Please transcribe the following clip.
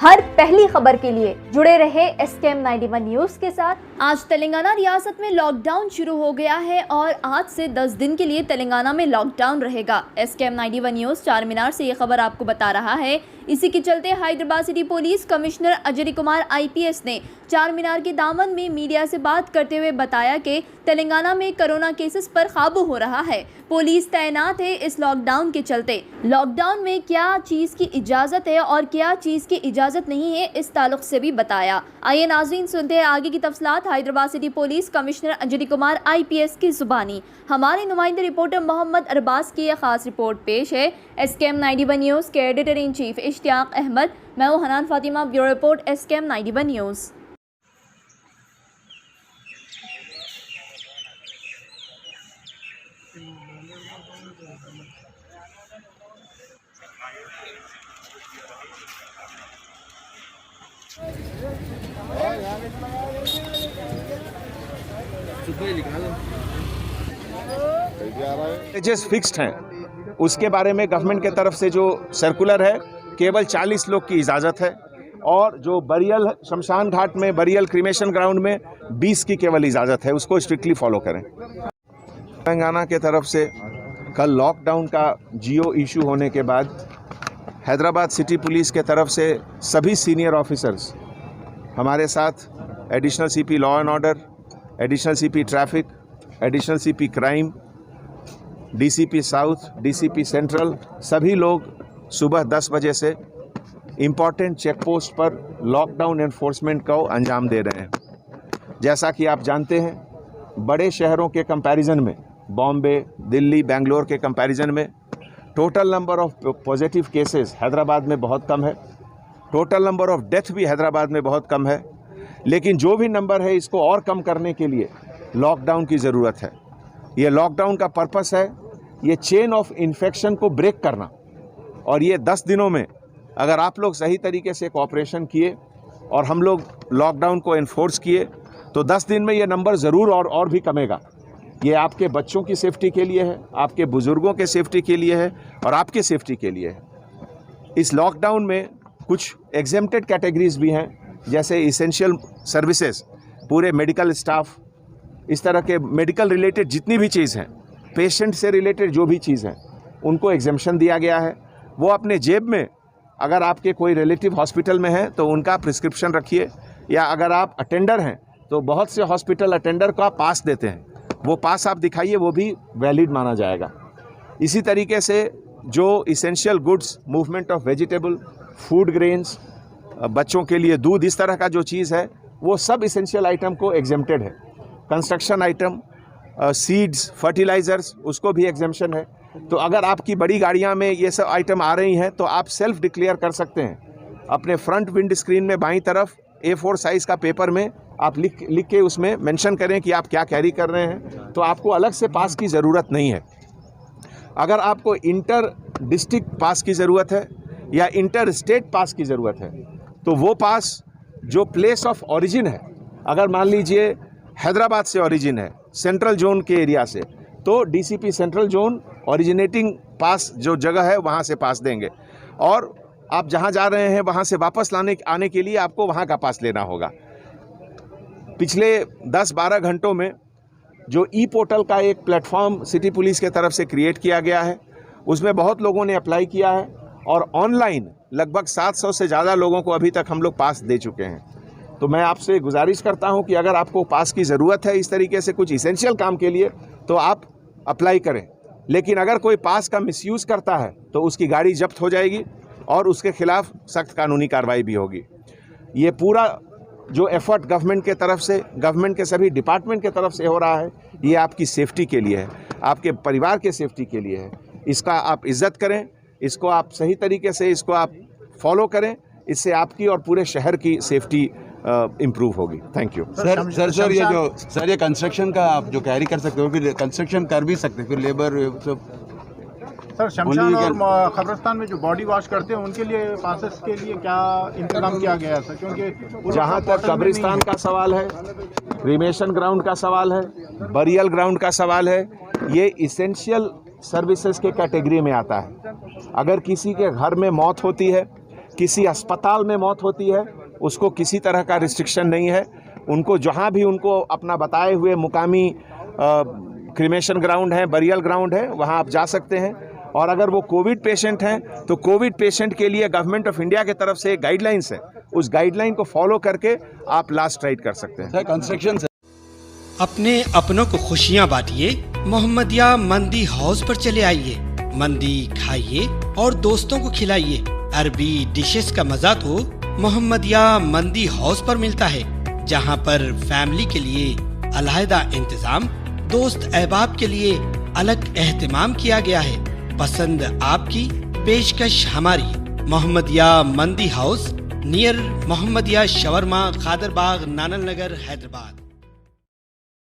हर पहली खबर के लिए जुड़े रहे SKM 91 न्यूज के साथ। आज तेलंगाना रियासत में लॉकडाउन शुरू हो गया है और आज से 10 दिन के लिए तेलंगाना में लॉकडाउन रहेगा। SKM 91 न्यूज चार मीनार से ये खबर आपको बता रहा है। इसी के चलते Hyderabad city police commissioner Ajay Kumar IPS ने चार मीनार के दामन में मीडिया से बात करते हुए बताया कि तेलंगाना में कोरोना केसेस पर काबू हो रहा है। पुलिस तैनात है इस लॉकडाउन के चलते। लॉकडाउन में क्या चीज़ की इजाज़त है और क्या चीज़ की इजाज़त नहीं है, इस ताल्लुक से भी बताया। आइए नाज़रीन सुनते हैं आगे की तफसीलात Hyderabad city police commissioner Ajay Kumar IPS की ज़ुबानी। हमारे नुमाइंदे रिपोर्टर मोहम्मद अरबाज की यह खास रिपोर्ट पेश है। SKM 91 न्यूज़ के editor in chief Ishtiaq Ahmad, मैं हूँ Hanan Fatima, bureau report SKM 91 news. Ages fixed हैं, उसके बारे में गवर्नमेंट के तरफ से जो सर्कुलर है केवल 40 लोग की इजाज़त है और जो बरियल शमशान घाट में बरियल क्रीमेशन ग्राउंड में 20 की केवल इजाज़त है, उसको स्ट्रिक्टली फॉलो करें। तेलंगाना के तरफ से कल लॉकडाउन का जियो इशू होने के बाद हैदराबाद सिटी पुलिस के तरफ से सभी सीनियर ऑफिसर्स हमारे साथ additional CP law and order, additional CP traffic, additional CP crime, DCP south, DCP central, सभी लोग सुबह 10 बजे से इम्पॉर्टेंट चेक पोस्ट पर लॉकडाउन एनफोर्समेंट को अंजाम दे रहे हैं। जैसा कि आप जानते हैं, बड़े शहरों के कंपैरिजन में, बॉम्बे, दिल्ली, बेंगलोर के कंपैरिजन में total number of positive cases Hyderabad में बहुत कम है, टोटल नंबर ऑफ डेथ भी हैदराबाद में बहुत कम है। लेकिन जो भी नंबर है, इसको और कम करने के लिए लॉकडाउन की ज़रूरत है। ये लॉकडाउन का पर्पस है ये चेन ऑफ इन्फेक्शन को ब्रेक करना, और ये 10 दिनों में अगर आप लोग सही तरीके से कोऑपरेशन किए और हम लोग लॉकडाउन को इन्फोर्स किए तो 10 दिन में ये नंबर ज़रूर और भी कमेगा। ये आपके बच्चों की सेफ्टी के लिए है, आपके बुज़ुर्गों के सेफ्टी के लिए है और आपके सेफ्टी के लिए है। इस लॉकडाउन में कुछ एग्जेम्प्टेड कैटेगरीज भी हैं, जैसे इसेंशियल सर्विसेज, पूरे मेडिकल स्टाफ, इस तरह के मेडिकल रिलेटेड जितनी भी चीज़ हैं, पेशेंट से रिलेटेड जो भी चीज़ हैं, उनको एग्जेम्पशन दिया गया है। वो अपने जेब में, अगर आपके कोई रिलेटिव हॉस्पिटल में है तो उनका प्रिस्क्रिप्शन रखिए, या अगर आप अटेंडर हैं तो बहुत से हॉस्पिटल अटेंडर का पास देते हैं, वो पास आप दिखाइए, वो भी वैलिड माना जाएगा। इसी तरीके से जो essential goods, movement of vegetable, food grains, बच्चों के लिए दूध, इस तरह का जो चीज़ है वो सब इसेंशियल आइटम को एग्जेम्प्टेड है। कंस्ट्रक्शन आइटम, सीड्स, फर्टिलाइज़र्स, उसको भी एग्जेम्पशन है। तो अगर आपकी बड़ी गाड़ियां में ये सब आइटम आ रही हैं तो आप सेल्फ डिक्लेयर कर सकते हैं। अपने फ्रंट विंड स्क्रीन में बाईं तरफ A4 साइज़ का पेपर में आप लिख के उसमें मेंशन करें कि आप क्या कैरी कर रहे हैं, तो आपको अलग से पास की ज़रूरत नहीं है। अगर आपको इंटर डिस्ट्रिक्ट पास की ज़रूरत है या इंटर स्टेट पास की ज़रूरत है, तो वो पास जो प्लेस ऑफ ओरिजिन है, अगर मान लीजिए हैदराबाद से ओरिजिन है, सेंट्रल जोन के एरिया से, तो DCP सेंट्रल जोन ओरिजिनेटिंग पास जो जगह है वहाँ से पास देंगे, और आप जहाँ जा रहे हैं वहाँ से वापस आने के लिए आपको वहाँ का पास लेना होगा। पिछले 10-12 घंटों में जो E-पोर्टल का एक प्लेटफॉर्म सिटी पुलिस के तरफ से क्रिएट किया गया है, उसमें बहुत लोगों ने अप्लाई किया है और ऑनलाइन लगभग 700 से ज़्यादा लोगों को अभी तक हम लोग पास दे चुके हैं। तो मैं आपसे गुजारिश करता हूं कि अगर आपको पास की ज़रूरत है इस तरीके से कुछ इसेंशियल काम के लिए, तो आप अप्लाई करें। लेकिन अगर कोई पास का मिसयूज़ करता है तो उसकी गाड़ी जब्त हो जाएगी और उसके खिलाफ सख्त कानूनी कार्रवाई भी होगी। ये पूरा जो एफर्ट गवर्नमेंट के तरफ से, गवर्नमेंट के सभी डिपार्टमेंट के तरफ से हो रहा है, ये आपकी सेफ्टी के लिए है, आपके परिवार के सेफ्टी के लिए है। इसका आप इज़्ज़त करें, इसको आप सही तरीके से इसको आप फॉलो करें, इससे आपकी और पूरे शहर की सेफ्टी इम्प्रूव होगी। Thank you. सर ये कंस्ट्रक्शन का आप जो कैरी कर सकते हो, फिर कंस्ट्रक्शन कर भी सकते, फिर लेबर सब। सर शमशान और कब्रिस्तान में जो बॉडी वॉश करते हैं उनके लिए पासेस के लिए क्या इंतजाम किया गया है सर? क्योंकि जहाँ तक कब्रिस्तान का सवाल है, क्रीमेशन ग्राउंड का सवाल है, बरियल ग्राउंड का सवाल है, ये इसेंशियल सर्विसेज के कैटेगरी में आता है। अगर किसी के घर में मौत होती है, किसी अस्पताल में मौत होती है उसको किसी तरह का रिस्ट्रिक्शन नहीं है। उनको जहाँ भी उनको अपना बताए हुए मुकामी क्रिमेशन ग्राउंड है, बरियल ग्राउंड है, वहाँ आप जा सकते हैं। और अगर वो कोविड पेशेंट हैं तो कोविड पेशेंट के लिए गवर्नमेंट ऑफ इंडिया की तरफ से गाइडलाइंस है, उस गाइडलाइन को फॉलो करके आप लास्ट राइड कर सकते हैं। सर कंस्ट्रक्शन अपने अपनों को खुशियाँ बांटिए, मोहम्मदिया मंदी हाउस पर चले आइए। मंदी खाइए और दोस्तों को खिलाइए। अरबी डिशेस का मजा तो मोहम्मदिया मंदी हाउस पर मिलता है, जहां पर फैमिली के लिए अलहदा इंतजाम, दोस्त अहबाब के लिए अलग एहतमाम किया गया है। पसंद आपकी, पेशकश हमारी। मोहम्मदिया मंदी house near Mohammadia shawarma, Khadarbagh, नानल नगर, हैदराबाद।